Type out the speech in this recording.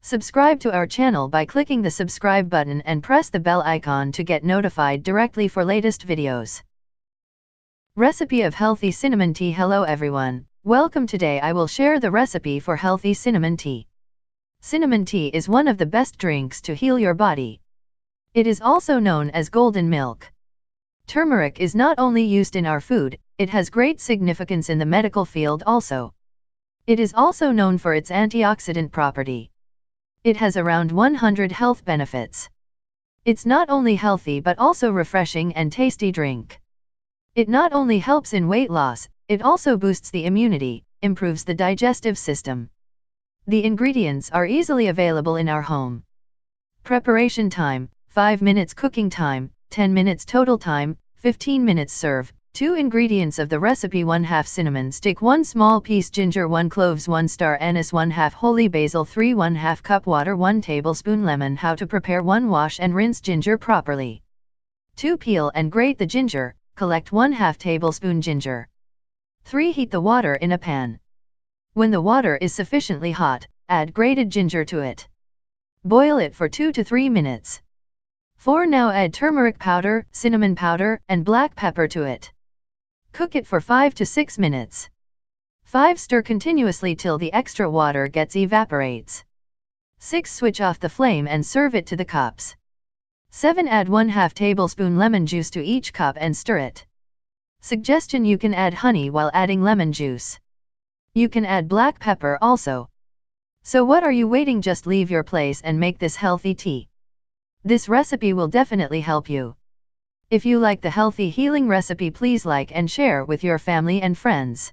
Subscribe to our channel by clicking the subscribe button and press the bell icon to get notified directly for latest videos. Recipe of healthy cinnamon tea. Hello everyone, welcome. Today I will share the recipe for healthy cinnamon tea. Cinnamon tea is one of the best drinks to heal your body. It is also known as golden milk. Turmeric is not only used in our food, it has great significance in the medical field also. It is also known for its antioxidant property. It has around 100 health benefits. It's not only healthy but also refreshing and tasty drink. It not only helps in weight loss, it also boosts the immunity, improves the digestive system. The ingredients are easily available in our home. Preparation time, 5 minutes. Cooking time, 10 minutes. Total time, 15 minutes. Serve. 2 ingredients of the recipe: 1/2 cinnamon stick, 1 small piece ginger, 1 cloves, 1 star anise, 1/2 holy basil, 3 1/2 cup water, 1 tablespoon lemon. How to prepare: 1 wash and rinse ginger properly. 2 peel and grate the ginger, collect 1/2 tablespoon ginger. 3 heat the water in a pan. When the water is sufficiently hot, add grated ginger to it. Boil it for 2 to 3 minutes. 4 Now add turmeric powder, cinnamon powder, and black pepper to it. Cook it for 5 to 6 minutes. 5 Stir continuously till the extra water gets evaporates. 6 Switch off the flame and serve it to the cups. 7 Add 1/2 tablespoon lemon juice to each cup and stir it. Suggestion: you can add honey while adding lemon juice. You can add black pepper also. So what are you waiting? Just leave your place and make this healthy tea. This recipe will definitely help you. If you like the healthy healing recipe, please like and share with your family and friends.